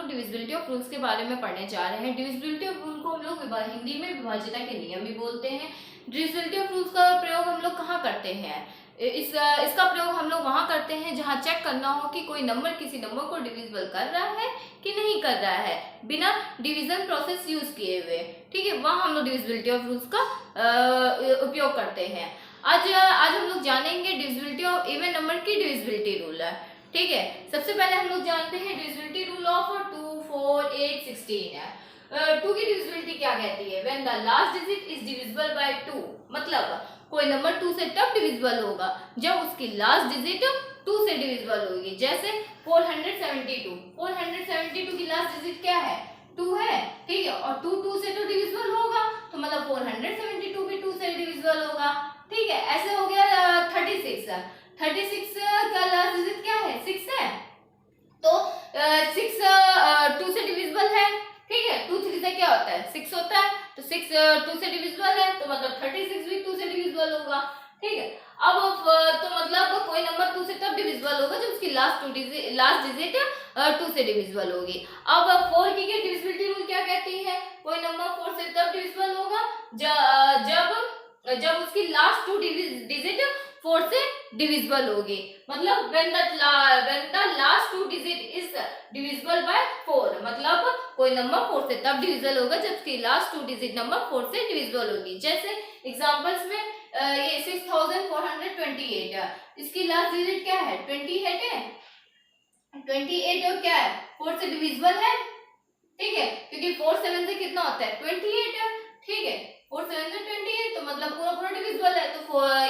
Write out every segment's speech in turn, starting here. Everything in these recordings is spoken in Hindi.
लोग डिविजिबिलिटी ऑफ रूल्स के बारे में पढ़ने जा रहे हैं। डिविजिबिलिटी ऑफ रूल को हम लोग हिंदी में विभाज्यता के नियम भी बोलते हैं। डिविजिबिलिटी ऑफ रूल्स का प्रयोग हम लोग कहाँ करते हैं? इसका प्रयोग हम लोग वहां करते हैं जहां चेक करना हो कि कोई नंबर किसी नंबर को डिविजिबल कर रहा है कि नहीं कर रहा है, बिना डिवीजन प्रोसेस यूज किए हुए। ठीक है, वहां हम लोग डिविजिबिलिटी ऑफ रूल्स का उपयोग करते हैं। आज हम लोग जानेंगे डिविजिबिलिटी ऑफ इवन नंबर की डिविजिबिलिटी रूल है। ठीक है, सबसे पहले हम लोग जानते हैं डिविजिबिलिटी रूल ऑफ 2, 4, 8, 16 है। 2 की डिविजिबिलिटी क्या कहती है? When the last digit is divisible bye 2, मतलब कोई नंबर 2 से तब डिविजिबल होगा जब उसकी लास्ट डिजिट 2 से डिविजिबल होगी। जैसे 472 की लास्ट डिजिट क्या है? 2 है। ठीक है, और 2 से तो डिविजिबल होगा, तो मतलब 472 भी 2 से डिविजिबल होगा। ठीक है, ऐसे हो गया 36 का लास्ट डिजिट क्या है? 6 है, तो 6 2 से डिविजिबल है। ठीक है, 2 3 से क्या होता है? 6 होता है, तो 6 2 से डिविजिबल है, तो मतलब 36 भी 2 से डिविजिबल होगा। ठीक है, अब तो मतलब कोई नंबर 2 से तब डिविजिबल होगा जब उसकी लास्ट डिजिट 2 से डिविजिबल होगी। अब 4 की डिविजिबिलिटी रूल क्या कहती है? कोई नंबर 4 से तब डिविजिबल होगा जब उसकी लास्ट 2 डिजिट 4 से डिविजिबल होगी, मतलब when the last 2 digit is divisible by 4, मतलब कोई नंबर 4 से तब डिविजिबल होगा जब उसकी लास्ट 2 डिजिट नंबर 4 से डिविजिबल होगी। जैसे एग्जांपल्स में ये 6428 है, इसकी लास्ट डिजिट क्या है? 28 है। 28 और क्या है? 4 से डिविजिबल है। ठीक है, क्योंकि 4 7 से कितना होता है? 28 है। ठीक है, 4 7 से 28, तो मतलब पूरा डिविजिबल है, तो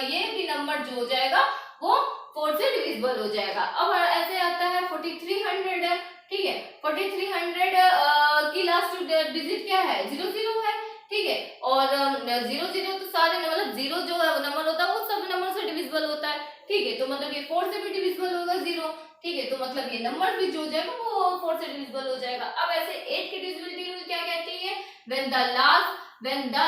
ये भी नंबर जो हो जाएगा वो 4 से डिविजिबल हो जाएगा। अब ऐसे आता है 4300 है। ठीक है, 4300 की लास्ट डिजिट क्या है? 00 है। ठीक है, और 00 तो सारे मतलब 0 जो नंबर होता है वो सब नंबर से डिविजिबल होता है। ठीक है, तो मतलब ये 4 से भी डिविजिबल होगा 0। ठीक है, तो मतलब ये नंबर भी जो हो जाएगा वो 4 से डिविजिबल हो जाएगा। अब ऐसे 8 की डिविजिबिलिटी रूल क्या कहती है? when the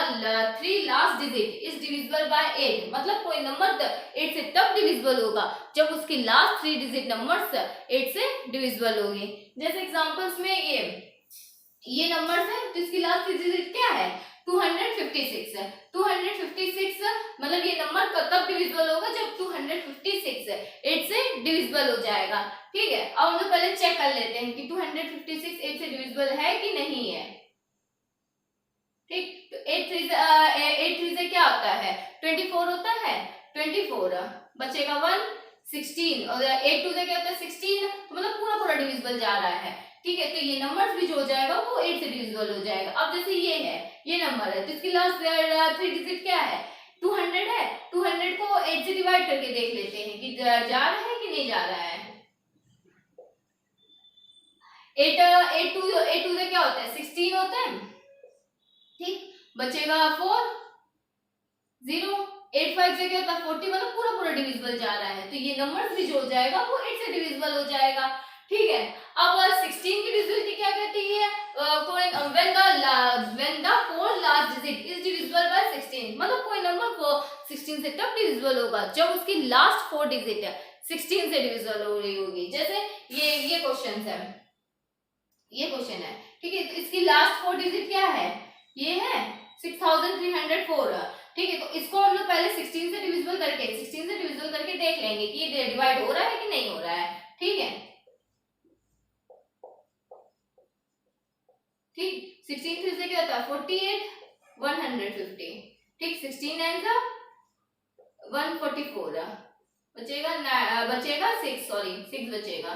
3 last digit is divisible by 8, मतलब कोई नंबर 8 से तब डिविजिबल होगा जब उसकी लास्ट 3 डिजिट नंबर्स 8 से डिविजिबल होगी। जैसे एग्जांपल्स में ये नंबर्स है, तो इसकी लास्ट 3 डिजिट क्या है? 256 है। 256 मतलब ये नंबर तब डिविजिबल होगा जब 256 8 से डिविजिबल हो जाएगा। ठीक है, अब हम लोग पहले चेक कर लेते हैं कि 256 8 से डिविजिबल है कि नहीं है। ठीक, तो 8 3 से क्या होता है? 24 होता है। 24 बचेगा 1, 16, और 8 2 से क्या होता है? 16, तो मतलब पूरा डिविजिबल जा रहा है। ठीक है, तो ये नंबर्स भी जो हो जाएगा वो 8 से डिविजिबल हो जाएगा। अब जैसे ये है, ये नंबर है, तो इसकी लास्ट 3 डिजिट क्या है? 200 है। 200 को 8 से डिवाइड करके देख लेते हैं कि जा रहा है कि नहीं जा रहा है। 8 2 से क्या होता है? 16 होता है। ठीक, बचेगा 4 0। 8 5 से क्या होता है? 40, मतलब पूरा डिविजिबल जा रहा है, तो ये नंबर्स भी जो हो जाएगा वो 8 से डिविजिबल हो जाएगा। ठीक है, अब 16 की डिविजिबिलिटी क्या कहती है? when the 4 last digit is divisible by 16, मतलब कोई नंबर 16 से तब डिविजिबल होगा जब उसकी लास्ट 4 डिजिट 16 से डिविजिबल हो रही होगी। जैसे ये क्वेश्चन है, ये क्वेश्चन है। ठीक है, तो इसकी लास्ट 4 डिजिट क्या है? ये है 6304। ठीक है, तो इसको हम लोग पहले 16 से डिविजिबल करके देख लेंगे कि ये डिवाइड हो रहा है कि नहीं हो रहा है। ठीक है, ठीक, 16 3 से क्या होता है? 48 150। ठीक, 16 9 का 144 बचेगा 6 बचेगा,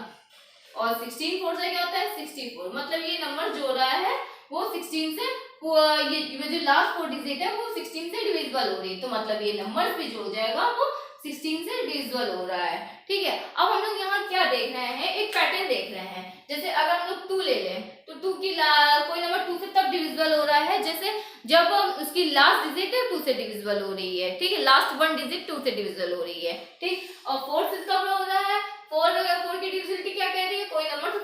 और 16 4 से क्या होता है? 64, मतलब ये नंबर जो रहा है वो 16 से ये जो लास्ट 4 डिजिट है वो 16 से डिविजिबल हो रही है, तो मतलब ये नंबर भी जो हो जाएगा वो 16 से डिविजिबल हो रहा है। ठीक है, अब हम लोग यहाँ क्या देख रहे हैं? एक पैटर्न देख रहे हैं। जैसे अगर हम लोग 2 ले लें, तो 2 की कोई नंबर 2 से तब डिविजिबल हो रहा है जैसे जब उसकी लास्ट डिजिट 2 से डिविजिबल हो रही है। ठीक है, लास्ट 1 डिजिट 2 से डिविजिबल हो रही है। ठीक, और 4 से कब हो रहा है? 4 की डिविजिबिलिटी क्या कह रही है? कोई नंबर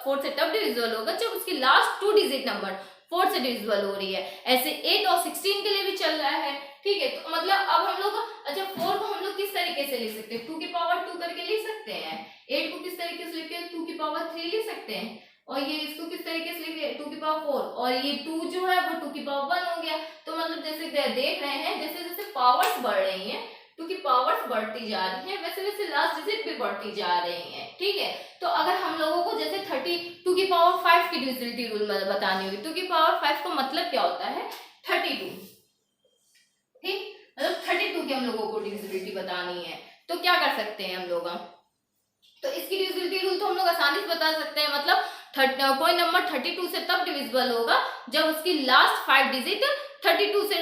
4 से तब डिविजिबल होगा जब उसकी लास्ट 2 डिजिट नंबर 4 से डिविजिबल हो रही है। ऐसे 8 और 16 के लिए भी चल रहा है। ठीक है, तो मतलब अब हम लोग 4 को हम लोग किस तरीके से लिख सकते हैं? 2 की पावर 2 करके लिख सकते हैं। 8 को किस तरीके से लिखते हैं? 2 की पावर 3 लिख सकते हैं। और ये इसको किस तरीके से लिखे 2 की पावर 4, और ये 2 जो है वो 2 की पावर 1 हो गया। तो मतलब जैसे देख रहे हैं जैसे जैसे पावर्स बढ़ रही हैं, 2 की पावर्स बढ़ती जा रही हैं, वैसे वैसे लास्ट डिजिट भी बढ़ती जा रही हैं, ठीक है। तो अगर हम लोगों को जैसे 2 की पावर 5 की डिविजिबिलिटी रूल बतानी होगी, 2 की पावर 5 का मतलब क्या होता है 32, ठीक, मतलब 32 की हम लोगों को डिविजिबिलिटी बतानी है। तो क्या कर सकते हैं हम लोग, तो इसकी डिविजिबिलिटी रूल तो हम लोग आसानी से बता सकते हैं, मतलब कोई नंबर 32 से तब डिविजिबल होगा जब उसकी लास्ट 5 डिजिट 32 से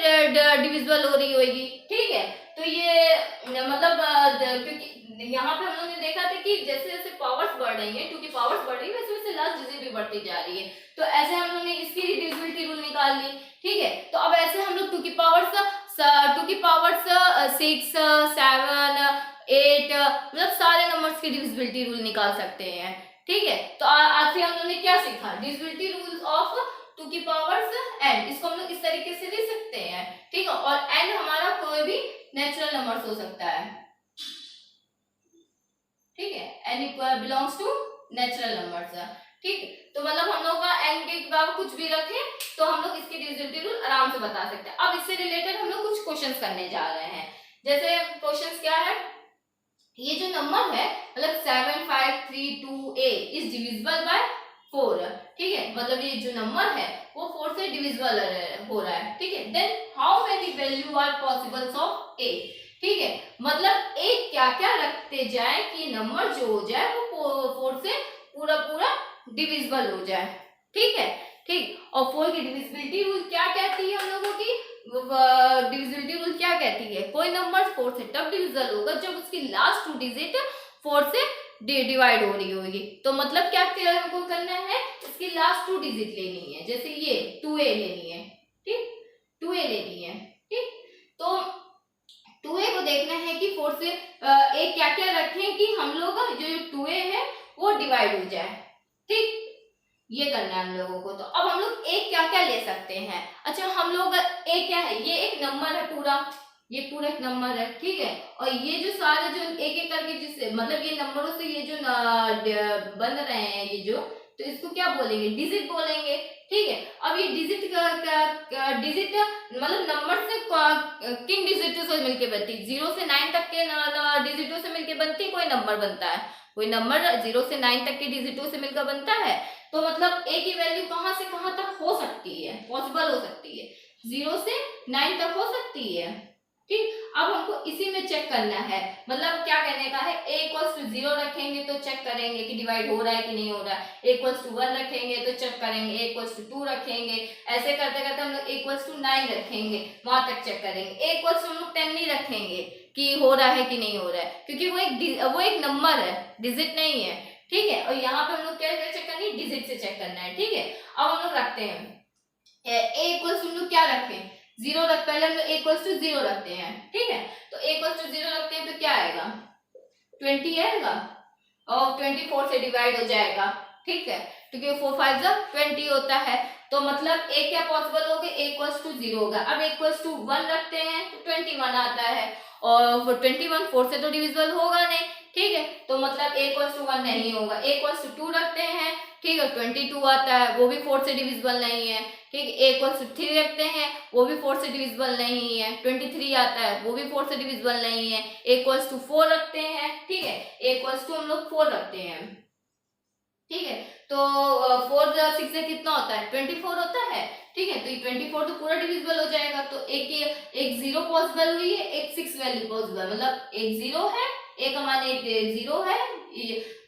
डिविजिबल हो रही होगी, ठीक है। तो ये मतलब क्योंकि यहाँ पे हम लोगों ने देखा था कि जैसे जैसे पावर्स बढ़ रही हैं, 2 की पावर्स बढ़ रही है, वैसे वैसे लास्ट डिजिट भी बढ़ती जा रही है। तो ऐसे हम लोगों ने इसकी डिविजिबिलिटी रूल निकाल ली, ठीक है। तो अब ऐसे हम लोग 2 की पावर्स 6, 7, 8 मतलब सारे नंबर्स की डिविजिबिलिटी रूल निकाल सकते हैं, ठीक है। तो आज से हम लोगों ने क्या सीखा, डिविजिबिलिटी रूल्स ऑफ 2 की पावर्स n, इसको हम लोग इस तरीके से लिख सकते हैं, ठीक है। और n हमारा कोई भी नेचुरल नंबर्स हो सकता है, ठीक है, n belongs to natural numbers, ठीक। तो मतलब हम लोग का n के बराबर कुछ भी रखें तो हम लोग इसकी डिविजिबिलिटी रूल आराम से बता सकते हैं। अब इससे रिलेटेड हम लोग कुछ क्वेश्चंस करने जा रहे हैं। जैसे क्वेश्चंस क्या है, ये जो नंबर है मतलब 7532a इज डिविजिबल बाय 4, ठीक है, मतलब ये जो नंबर है वो 4 से डिविजिबल हो रहा है, ठीक है। Then how many value are possibles of a, ठीक है, मतलब a क्या क्या रखते जाए कि नंबर जो हो जाए वो 4 से पूरा पूरा डिविजिबल हो जाए, ठीक है, ठीक। और 4 की डिविजिबिलिटी रूल क्या कहती है हम लोगों की, डिविजिबिलिटी रूल क्या कहती है, कोई नंबर 4 से तब डिविजिबल होगा जब उसकी लास्ट 2 डिजिट 4 से डिवाइड हो रही होगी। तो मतलब क्या हमको करना है, इसकी लास्ट 2 डिजिट लेनी है, जैसे ये 2a लेनी है, ठीक, 2a लेनी है, ठीक। तो 2a को देखना है कि 4 से a क्या क्या रखें कि हम लोग जो 2a है वो डिवाइड हो जाए, ठीक, ये करना है हम लोगों को। तो अब हम लोग a क्या क्या ले सकते हैं, अच्छा हम लोग a क्या है, ये एक नंबर है पूरा, ये पूरा एक नंबर है, ठीक है। और ये जो सारे जो एक एक करके जिससे मतलब ये नंबरों से ये जो बन रहे हैं ये जो, तो इसको क्या बोलेंगे, डिजिट बोलेंगे, ठीक है। अब ये डिजिट डिजिट मतलब नंबर से किन डिजिटों से मिलके बनती है, 0 से 9 तक के डिजिटों से मिलके बनती कोई नंबर बनता है, कोई नंबर 0 से 9 तक के डिजिटों से मिलकर बनता है। तो मतलब a की वैल्यू कहां से कहां तक हो सकती है, पॉसिबल हो सकती है, 0 से 9 तक हो सकती है, ठीक। अब हमको इसी में चेक करना है, मतलब क्या कहने का है, a इक्वल्स टू 0 रखेंगे तो चेक करेंगे कि डिवाइड हो रहा है कि नहीं हो रहा है, a इक्वल्स टू 1 रखेंगे तो चेक करेंगे, a इक्वल्स टू 2 रखेंगे, ऐसे करते करते हम लोग a इक्वल्स टू 9 रखेंगे, वहां तक चेक करेंगे। a इक्वल्स टू हम लोग 10 नहीं रखेंगे कि हो रहा है कि नहीं हो रहा है, क्योंकि वो एक नंबर है, डिजिट नहीं है, ठीक है। और यहाँ पे हम लोग क्या चेक करनी है, डिजिट से चेक करना है, ठीक है। अब हम लोग रखते हैं a इक्वल्स हम लोग क्या रखें, 0 रख, पहले हम लोग a इक्वल्स टू 0 रखते हैं, ठीक है। तो a इक्वल्स टू 0 रखते हैं तो क्या आएगा 20 आएगा और 24 से डिवाइड हो जाएगा, ठीक है, क्योंकि 4 5 20 होता है। तो मतलब a क्या पॉसिबल हो गया, a इक्वल्स टू 0 होगा। अब a इक्वल्स टू 1 रखते हैं तो 21 आता है, और 21 4 से तो डिविजिबल होगा नहीं, ठीक है। तो मतलब a इक्वल्स टू 1 नहीं होगा। a इक्वल्स टू 2 रखते हैं, ठीक है, 22 आता है, वो भी 4 से डिविजिबल नहीं है, ठीक है। a इक्वल्स टू 3 रखते हैं, वो भी 4 से डिविजिबल नहीं है। 23 आता है, वो भी 4 से डिविजिबल नहीं है। a इक्वल्स टू 4 रखते हैं, ठीक है, a इक्वल्स टू हम लोग 4 रखते हैं, ठीक है। तो 4 6 से कितना होता है 24 होता है, ठीक है। तो ये 24 तो पूरा डिविजिबल हो जाएगा। तो एक 0 पॉसिबल हुई है, एक 6 वैल्यू पॉसिबल, मतलब एक 0 है, एक हमारे एक 0 है,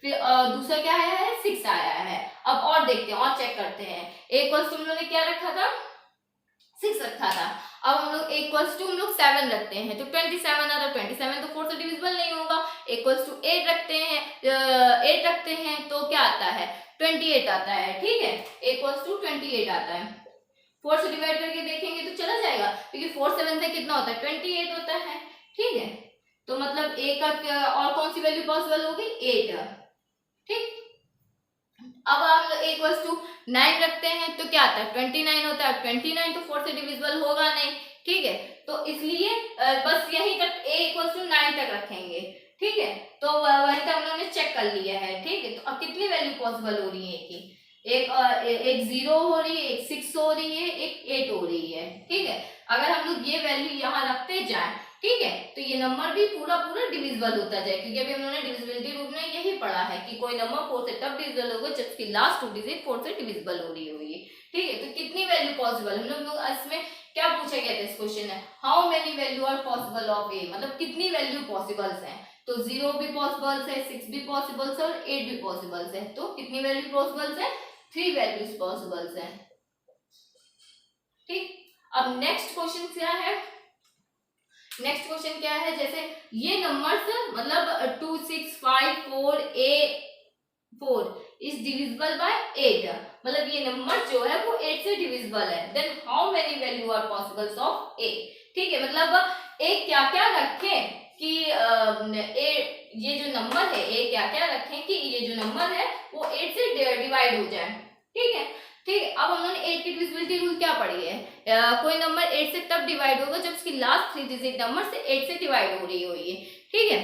फिर दूसरा क्या आया है 6 आया है। अब और देखते हैं और चेक करते हैं। a इक्वल्स टू हम लोगों ने क्या रखा था 6 रखा था। अब हम लोग इक्वल्स टू हम लोग 7 रखते हैं तो 27 आ रहा, 27 तो 4 से डिविजिबल नहीं होगा। इक्वल्स टू 8 रखते हैं, 8 रखते हैं तो क्या आता है 28 आता है, ठीक है, इक्वल्स टू 28 आता है। 4 से डिवाइड करके देखेंगे तो चला जाएगा, क्योंकि 4 7 से कितना होता है 28 होता है, ठीक है। तो मतलब a का और कौन सी वैल्यू पॉसिबल होगी 8, ठीक। अब हम लोग a इक्वल्स टू 9 रखते हैं तो क्या आता है 29 होता है। 29 तो 4 से डिविजिबल होगा नहीं, ठीक है। तो इसलिए बस यही तक a इक्वल्स टू 9 तक रखेंगे, ठीक है। तो वही तक हम लोगों ने चेक कर लिया है, ठीक है। तो अब कितनी वैल्यू पॉसिबल हो रही है कि एक 0 हो रही है, एक 6 हो रही है, एक 8 हो रही है, ठीक है। अगर हम लोग ये वैल्यू यहाँ रखते जाएं, ठीक है, तो ये नंबर भी पूरा पूरा डिविजिबल होता जाए, क्योंकि अभी हम लोगों ने डिविजिबिलिटी रूल में यही पढ़ा है कि कोई नंबर 4 से तब डिविजिबल होगा जब उसकी लास्ट 2 डिजिट 4 से डिविजिबल हो रही होगी, ठीक है। तो कितनी वैल्यू पॉसिबल, हम लोग इसमें क्या पूछा गया था, इस क्वेश्चन है how many value are possible of a, मतलब कितनी वैल्यू पॉसिबल्स हैं। तो 0 भी पॉसिबल्स है, 6 भी पॉसिबल्स है और 8 भी पॉसिबल्स है। तो कितनी वैल्यू पॉसिबल्स है, 3 वैल्यूज पॉसिबल्स है, ठीक। अब नेक्स्ट क्वेश्चन क्या है, नेक्स्ट क्वेश्चन क्या है, जैसे ये नंबर्स मतलब 2 6 5 4 4 इज डिविजिबल बाय 8, मतलब ये नंबर जो है वो 8 से डिविजिबल है। Then how many value are possibles of a, ठीक है, मतलब ए क्या क्या रखें कि ये जो नंबर है ए क्या क्या रखें कि ये जो नंबर है वो 8 से डिवाइड हो जाए, ठीक है, ठीक है। अब हम लोगों ने 8 की डिविजिबिलिटी रूल क्या पढ़ी है, कोई नंबर 8 से तब डिवाइड होगा जब उसकी लास्ट 3 डिजिट नंबर से 8 से डिवाइड हो रही होगी, ठीक है।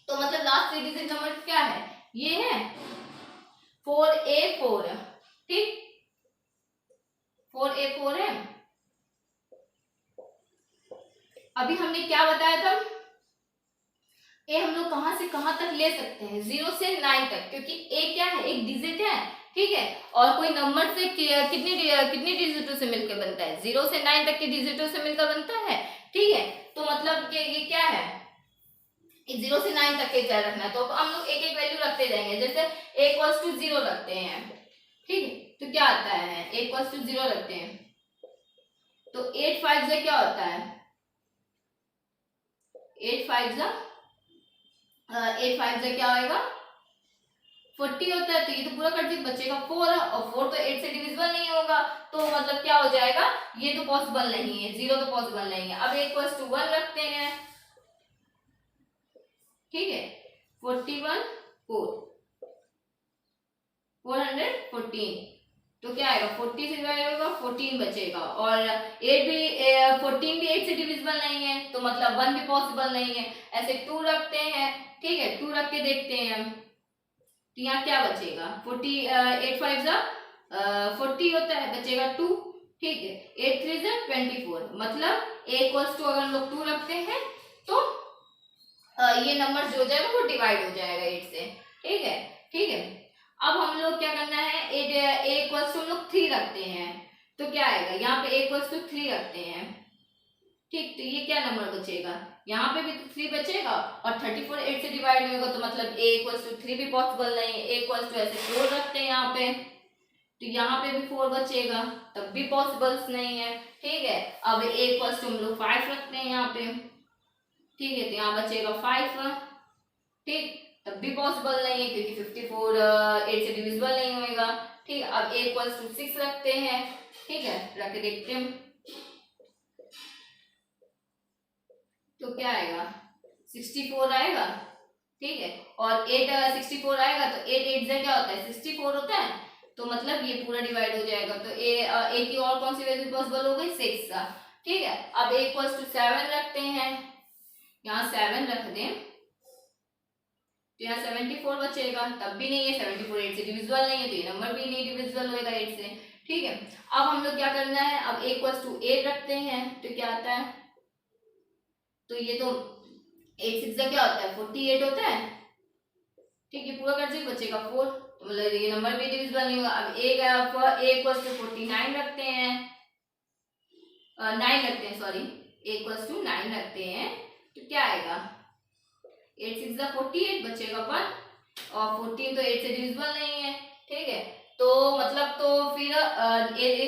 तो मतलब लास्ट 3 डिजिट नंबर क्या है, ये है 4A4, ठीक, 4A4 है। अभी हमने क्या बताया था, ए हम लोग कहां से कहां तक ले सकते हैं, 0 से 9 तक, क्योंकि ए क्या है, एक डिजिट है, ठीक है। और कोई नंबर से कितनी डिजिटों से मिलकर बनता है, 0 से 9 तक की डिजिटों से मिलकर बनता है, ठीक है। तो मतलब ये क्या है, 0 से 9 तक के क्या रखना है, तो हम लोग एक एक वैल्यू रखते जाएंगे। जैसे a = 0 रखते हैं, ठीक है, तो क्या आता है, a = 0 रखते हैं, तो 8 5 से क्या होता है, 8 5 से क्या होगा, 40 होता है। तो ये तो पूरा कट बचेगा 4 है, और 4 तो 8 से डिविजिबल नहीं होगा, तो मतलब क्या हो जाएगा, ये तो पॉसिबल नहीं है, 0 तो पॉसिबल नहीं है। अब a = 1 रखते हैं, ठीक है, 41 414, तो क्या आएगा, 40 से डिवाइड होगा 14 बचेगा, और 8 भी 14 भी 8 से डिविजिबल नहीं है, तो मतलब 1 भी पॉसिबल नहीं है। ऐसे 2 रखते हैं, ठीक है, 2 रख के देखते हैं, तो यहाँ क्या बचेगा, 8 5 40 होता है, बचेगा 2, ठीक है, 8 3 24, मतलब a = अगर हम लोग 2 रखते हैं तो ये नंबर जो हो जाएगा वो डिवाइड हो जाएगा 8 से, ठीक है, ठीक है। अब हम लोग क्या करना है, a = हम लोग 3 रखते हैं, तो क्या आएगा, यहाँ पे a = 3 रखते हैं, ठीक, तो ये क्या नंबर बचेगा, यहाँ पे भी तो 3 बचेगा, और 34 8 से डिवाइड नहीं होगा, तो मतलब a = 3 भी पॉसिबल नहीं है। a = ऐसे 4 रखते हैं यहाँ पे, तो यहाँ पे भी 4 बचेगा, तब भी पॉसिबल्स नहीं है, ठीक है। अब a = हम लोग 5 रखते हैं यहाँ पे, ठीक है, तो यहाँ बचेगा 5, ठीक, तब भी पॉसिबल नहीं है क्योंकि 54 8 से डिविजिबल नहीं होएगा, ठीक। अब a = 6 रखते हैं, ठीक है, रख के देखते हैं, तो क्या आएगा, 64 आएगा, ठीक है, और 8 64 आएगा, तो 8 8 से क्या होता है, 64 होता है, तो मतलब ये पूरा डिवाइड हो जाएगा। तो a की और कौन सी वैल्यू पॉसिबल हो गई, 6, ठीक है। अब a = 7 रखते हैं, यहाँ 7 रख दें, तो यहाँ 74 बचेगा, तब भी नहीं है, 74 8 से डिविजिबल नहीं है, तो ये नंबर भी नहीं डिविजिबल होएगा 8 से, ठीक है। अब हम लोग क्या करना है, अब a = 8 रखते हैं, तो क्या आता है, तो ये तो 8 6 से क्या होता है, 48 होता है, ठीक है, पूरा कर बचेगा 4, तो मतलब ये नंबर भी डिविजिबल नहीं होगा। अब a = 49 रखते हैं, 9 रखते हैं, सॉरी, a = 9 रखते हैं, तो क्या आएगा, 8 6 48 बचेगा 1, और 14 तो 8 से डिविजिबल नहीं है, ठीक है। तो मतलब तो फिर a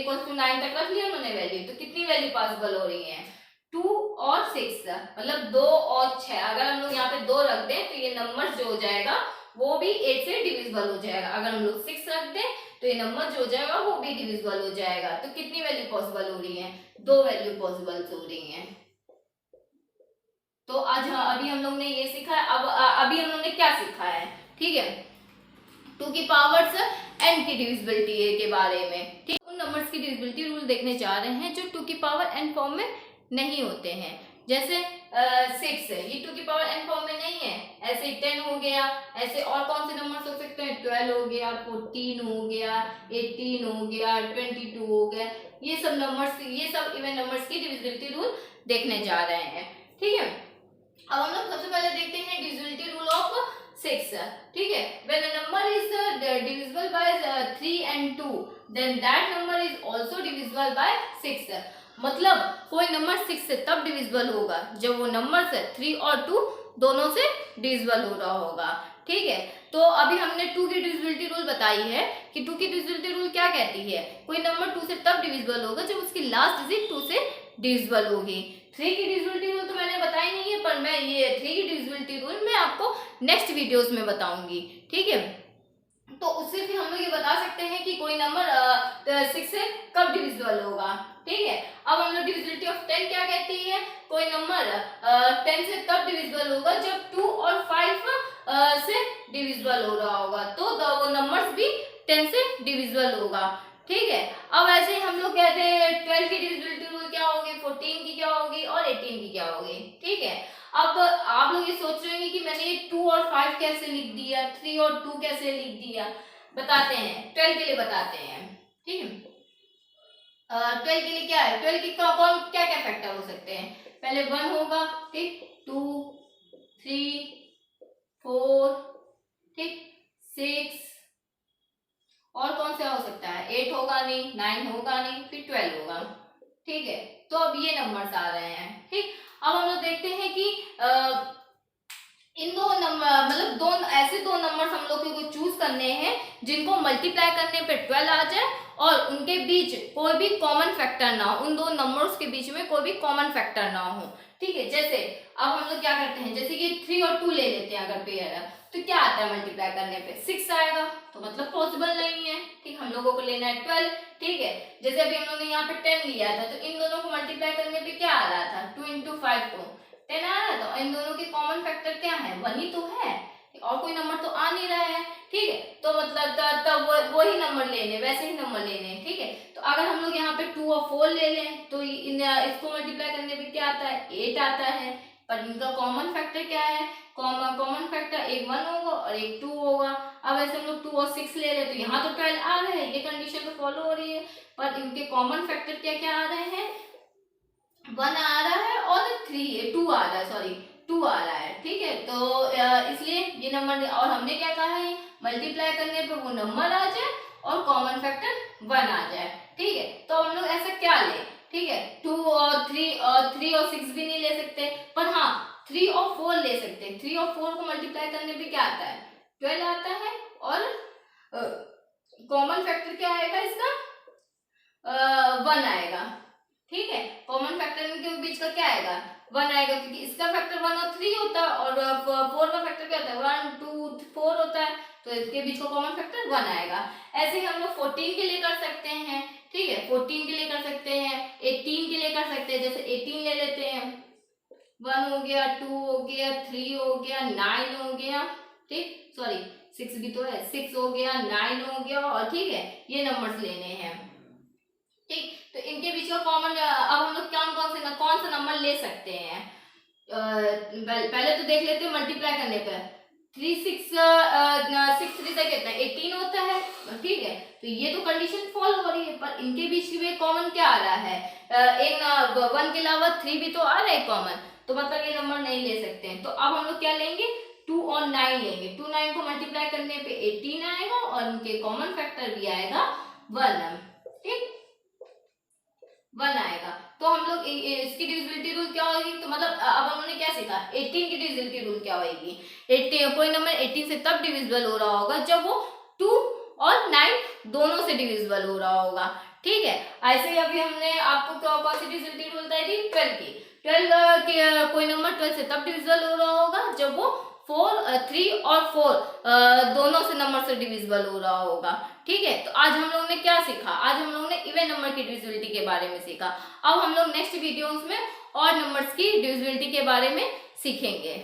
= 9 तक रख लिया उन्होंने वैल्यू, तो कितनी वैल्यू पॉसिबल हो रही है, 2 और 6, मतलब 2 और 6, अगर हम लोग यहाँ पे 2 रख दें तो ये नंबर जो हो जाएगा वो भी 8 से डिविजिबल हो जाएगा। अगर हम लोग 6 रख दें तो ये नंबर जो हो जाएगा वो भी डिविजिबल हो जाएगा। तो कितनी वैल्यू पॉसिबल हो रही है, 2 वैल्यू पॉसिबल हो रही है। तो आज अभी हम लोग ने ये सीखा है। अब अभी हम लोग ने क्या सीखा है, ठीक है, 2 की पावर्स n की डिविजिबिलिटी के बारे में, ठीक। उन नंबर्स की डिविजिबिलिटी रूल देखने जा रहे हैं जो 2 की पावर n फॉर्म में नहीं होते हैं, जैसे 6 है, ये 2 की पावर n फॉर्म में नहीं है, ऐसे 10 हो गया, ऐसे और कौन से नंबर्स हो सकते हैं, 12 हो गया, 14 हो गया, 18 हो गया, 22 हो गया, ये सब नंबर्स, ये सब इवन नंबर्स की डिविजिबिलिटी रूल देखने जा रहे हैं। ठीक है, अब हम लोग सबसे पहले देखते हैं डिविजिबिलिटी रूल ऑफ 6। ठीक है, when a number is divisible by 3 and 2 then that number is also divisible by 6। मतलब कोई नंबर 6 से तब डिविजिबल होगा जब वो नंबर से 3 और 2 दोनों से डिविजिबल हो रहा होगा। ठीक है, तो अभी हमने 2 की डिविजिबिलिटी रूल बताई है कि 2 की डिविजिबिलिटी रूल क्या कहती है, कोई नंबर 2 से तब डिविजिबल होगा जब उसकी लास्ट डिजिट 2 से डिविजिबल होगी। 3 की डिविजिबिलिटी रूल तो मैंने बताई नहीं है, पर मैं ये 3 की डिविजिबिलिटी रूल मैं आपको नेक्स्ट वीडियोस में बताऊंगी। ठीक है, तो उससे फिर हम लोग ये बता सकते हैं कि कोई नंबर 6 से कब डिविजिबल होगा। ठीक है, अब हम लोग डिविजिबिलिटी ऑफ 10 क्या कहती है, कोई नंबर 10 से तब डिविजिबल होगा जब 2 और 5 से डिविजिबल हो रहा होगा, तो वो नंबर्स भी 10 से डिविजिबल होगा। ठीक है, अब ऐसे ही हम लोग कहते हैं 12 की डिविजिबिलिटी रूल क्या होगी, 14 की क्या होगी और 18 की क्या होगी। ठीक है, अब आप लोग ये सोच रहे होंगे कि मैंने ये 2 और 5 कैसे लिख दिया, 3 और 2 कैसे लिख दिया, बताते हैं, 12 के लिए बताते हैं। ठीक है, 12 के लिए क्या है, 12 की कौन क्या क्या फैक्टर हो सकते हैं, पहले 1 होगा, ठीक, 2, 3, 4, ठीक, 6 और कौन सा हो सकता है, 8 होगा नहीं, 9 होगा नहीं, फिर 12 होगा। ठीक है, तो अब ये नंबर्स आ रहे हैं। ठीक, अब हम लोग देखते हैं कि इन दो नंबर मतलब दो ऐसे दो नंबर्स हम लोग को चूज करने हैं जिनको मल्टीप्लाई करने पे 12 आ जाए और उनके बीच कोई भी कॉमन फैक्टर ना हो, उन दो नंबर्स के बीच में कोई भी कॉमन फैक्टर ना हो। ठीक है, जैसे अब हम लोग क्या करते हैं, जैसे कि 3 और 2 ले लेते हैं, अगर पेयर है तो क्या आता है मल्टीप्लाई करने पे 6 आएगा, तो मतलब पॉसिबल नहीं है। ठीक, हम लोगों को लेना है 12। ठीक है, जैसे अभी हम लोगों ने यहाँ पे 10 लिया था, तो इन दोनों को मल्टीप्लाई करने पे क्या आ रहा था, 2 × 5 को 10 आ रहा था, इन दोनों के कॉमन फैक्टर क्या है, 1 ही तो है, और कोई नंबर तो आ नहीं रहा है। ठीक है, तो मतलब तब वही नंबर लेने, वैसे ही नंबर लेने। ठीक है, तो अगर हम लोग यहाँ पे 2 और 4 ले लें तो इसको मल्टीप्लाई करने पे क्या आता है, 8 आता है, पर इनका कॉमन फैक्टर क्या है, कॉमन फैक्टर एक 1 होगा और एक 2 होगा। अब ऐसे हम लोग 2 और 6 ले रहे तो यहाँ तो 12 आ रहे हैं, ये कंडीशन तो फॉलो हो रही है, पर इनके कॉमन फैक्टर क्या क्या आ रहे हैं, 1 आ रहा है और 2 आ रहा है, सॉरी 2 आ रहा है। ठीक है, तो इसलिए ये नंबर, और हमने क्या कहा है, मल्टीप्लाई करने पे वो नंबर आ जाए और कॉमन फैक्टर 1 आ जाए। ठीक है, तो हम लोग ऐसा क्या ले, ठीक है, 2 और 3 और 6 भी नहीं ले सकते, पर हाँ 3 और 4 ले सकते हैं। 3 और 4 को मल्टीप्लाई करने पे क्या आता है, 12 आता है, और कॉमन फैक्टर क्या आएगा इसका, 1 आएगा। ठीक है, कॉमन फैक्टर के बीच का क्या आएगा, 1 आएगा, क्योंकि इसका फैक्टर 1 और 3 होता है और 4 का फैक्टर क्या होता है, 1 2 4 होता है, तो इसके बीच का कॉमन फैक्टर 1 आएगा। ऐसे ही हम लोग 14 के लिए कर सकते हैं। ठीक है, 14 के लिए कर सकते हैं, 18 के लिए कर सकते हैं, जैसे 18 ले लेते हैं, 1 हो गया, 2 हो गया, 3 हो गया, 9 हो गया, ठीक, सॉरी 6 भी तो है, 6 हो गया, 9 हो गया, और ठीक है ये नंबर्स लेने हैं। ठीक, तो इनके बीच का कॉमन, अब हम लोग कौन सा नंबर ले सकते हैं, पहले तो देख लेते हैं मल्टीप्लाई करने पर, 3 6 6 3 से कितना 18 होता है। ठीक है, तो ये तो कंडीशन फॉलो हो रही है, पर इनके बीच में कॉमन क्या आ रहा है, एक 1 के अलावा 3 भी तो आ रहा है कॉमन, तो मतलब ये नंबर नहीं ले सकते हैं। तो अब हम लोग क्या लेंगे, 2 और 9 लेंगे, 2 9 को मल्टीप्लाई करने पे 18 आएगा और उनके कॉमन फैक्टर भी आएगा 1। ठीक, 1 आएगा, तो हम लोग इसकी डिविजिबिलिटी रूल क्या होगी, तो मतलब अब हमने क्या सीखा, 18 की डिविजिबिलिटी रूल क्या होगी, 18 कोई नंबर 18 से तब डिविजिबल हो रहा होगा जब वो 2 और 9 दोनों से डिविजिबल हो रहा होगा। ठीक है, ऐसे ही अभी हमने आपको कौन सी डिविजिबिलिटी रूल बताई थी, 12 की। 12 के कोई नंबर 12 से तब डिविजिबल हो रहा होगा जब वो 3 और 4 दोनों से नंबर से डिविजिबल हो रहा होगा। ठीक है, तो आज हम लोगों ने क्या सीखा, आज हम लोगों ने इवन नंबर की डिविजिबिलिटी के बारे में सीखा। अब हम लोग नेक्स्ट वीडियोस में और नंबर्स की डिविजिबिलिटी के बारे में सीखेंगे।